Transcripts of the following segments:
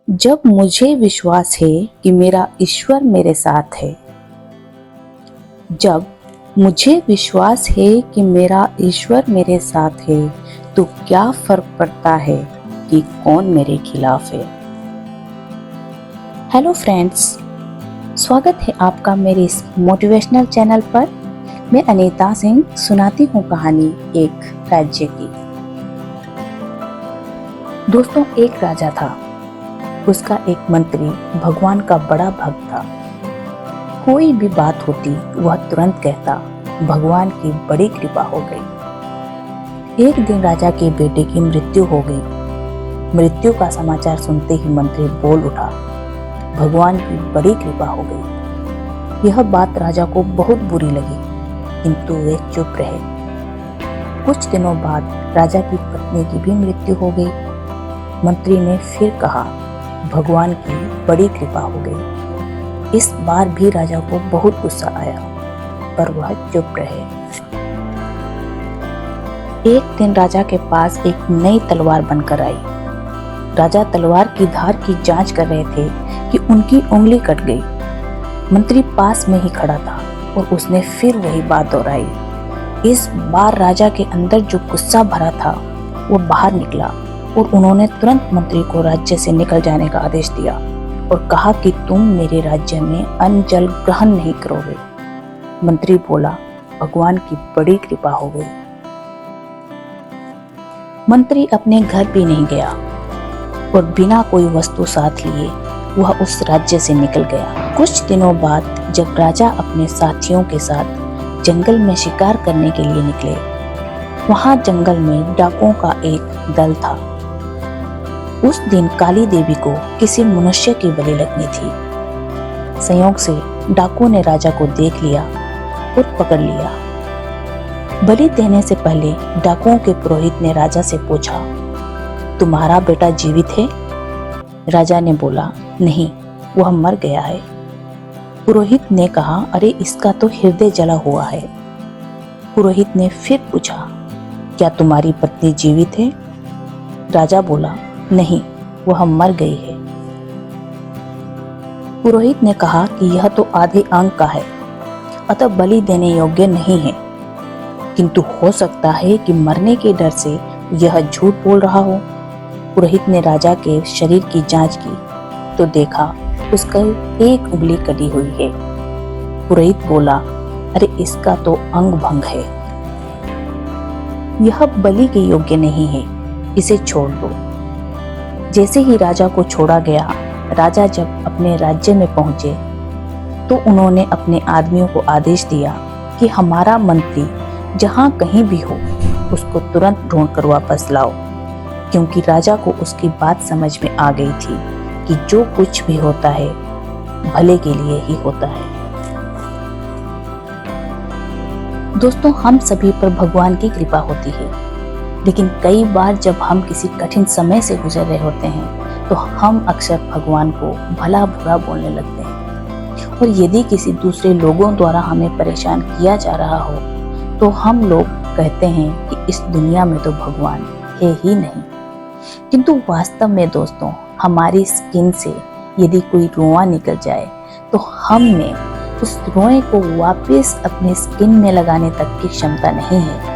जब मुझे विश्वास है कि मेरा ईश्वर मेरे साथ है, जब मुझे विश्वास है कि मेरा ईश्वर मेरे साथ है, तो क्या फर्क पड़ता है कि कौन मेरे खिलाफ है। हेलो फ्रेंड्स, स्वागत है आपका मेरे इस मोटिवेशनल चैनल पर। मैं अनीता सिंह सुनाती हूँ कहानी एक राज्य की। दोस्तों, एक राजा था। उसका एक मंत्री भगवान का बड़ा भक्त था। कोई भी बात होती वह तुरंत कहता, भगवान की बड़ी कृपा हो गई। एक दिन राजा के बेटे की मृत्यु हो गई। मृत्यु का समाचार सुनते ही मंत्री बोल उठा, भगवान की बड़ी कृपा हो गई। यह बात राजा को बहुत बुरी लगी, किंतु वे चुप रहे। कुछ दिनों बाद राजा की पत्नी की भी मृत्यु हो गई। मंत्री ने फिर कहा, भगवान की बड़ी कृपा हो गई। इस बार भी राजा को बहुत गुस्सा आया, पर वह चुप रहे। एक दिन राजा के पास एक नई तलवार बनकर आई। राजा तलवार की धार की जांच कर रहे थे कि उनकी उंगली कट गई। मंत्री पास में ही खड़ा था और उसने फिर वही बात दोहराई। इस बार राजा के अंदर जो गुस्सा भरा था वो बाहर निकला और उन्होंने तुरंत मंत्री को राज्य से निकल जाने का आदेश दिया और कहा कि तुम मेरे राज्य में अन्न जल ग्रहण नहीं करोगे। मंत्री बोला, भगवान की बड़ी कृपा हो गई। मंत्री अपने घर भी नहीं गया और बिना कोई वस्तु साथ लिए वह उस राज्य से निकल गया। कुछ दिनों बाद जब राजा अपने साथियों के साथ जंगल में शिकार करने के लिए निकले, वहां जंगल में डाकुओं का एक दल था। उस दिन काली देवी को किसी मनुष्य की बलि लगनी थी। संयोग से डाकुओं ने राजा को देख लिया और पकड़ लिया। बलि देने से पहले डाकुओं के पुरोहित ने राजा से पूछा, तुम्हारा बेटा जीवित है? राजा ने बोला, नहीं, वह मर गया है। पुरोहित ने कहा, अरे इसका तो हृदय जला हुआ है। पुरोहित ने फिर पूछा, क्या तुम्हारी पत्नी जीवित है? राजा बोला, नहीं, वह मर गई है। पुरोहित ने कहा कि यह तो आधे अंग का है, अतः बलि देने योग्य नहीं है, किंतु हो सकता है कि मरने के डर से यह झूठ बोल रहा हो। पुरोहित ने राजा के शरीर की जांच की तो देखा उसका एक उंगली कटी हुई है। पुरोहित बोला, अरे इसका तो अंग भंग है, यह बलि के योग्य नहीं है, इसे छोड़ दो। जैसे ही राजा को छोड़ा गया, राजा जब अपने राज्य में पहुंचे तो उन्होंने अपने आदमियों को आदेश दिया कि हमारा मंत्री जहां कहीं भी हो उसको तुरंत ढूंढ कर वापस लाओ, क्योंकि राजा को उसकी बात समझ में आ गई थी कि जो कुछ भी होता है भले के लिए ही होता है। दोस्तों, हम सभी पर भगवान की कृपा होती है, लेकिन कई बार जब हम किसी कठिन समय से गुजर रहे होते हैं तो हम अक्सर भगवान को भला बुरा बोलने लगते हैं। और यदि किसी दूसरे लोगों द्वारा हमें परेशान किया जा रहा हो तो हम लोग कहते हैं कि इस दुनिया में तो भगवान है ही नहीं। किंतु वास्तव में दोस्तों, हमारी स्किन से यदि कोई रोआ निकल जाए तो हमने उस रोए को वापस अपने स्किन में लगाने तक की क्षमता नहीं है।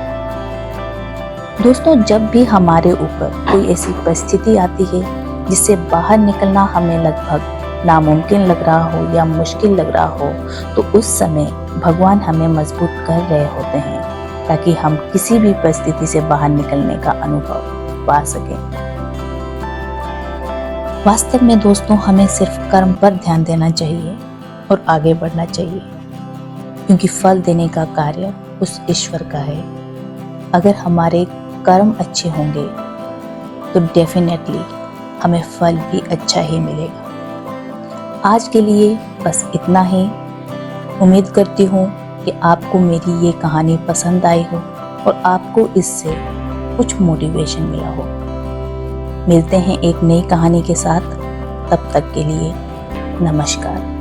दोस्तों, जब भी हमारे ऊपर कोई ऐसी परिस्थिति आती है जिससे बाहर निकलना हमें लगभग नामुमकिन लग रहा हो या मुश्किल लग रहा हो, तो उस समय भगवान हमें मजबूत कर रहे होते हैं ताकि हम किसी भी परिस्थिति से बाहर निकलने का अनुभव पा सकें। वास्तव में दोस्तों, हमें सिर्फ कर्म पर ध्यान देना चाहिए और आगे बढ़ना चाहिए, क्योंकि फल देने का कार्य उस ईश्वर का है। अगर हमारे कर्म अच्छे होंगे तो डेफिनेटली हमें फल भी अच्छा ही मिलेगा। आज के लिए बस इतना ही। उम्मीद करती हूँ कि आपको मेरी ये कहानी पसंद आई हो और आपको इससे कुछ मोटिवेशन मिला हो। मिलते हैं एक नई कहानी के साथ, तब तक के लिए नमस्कार।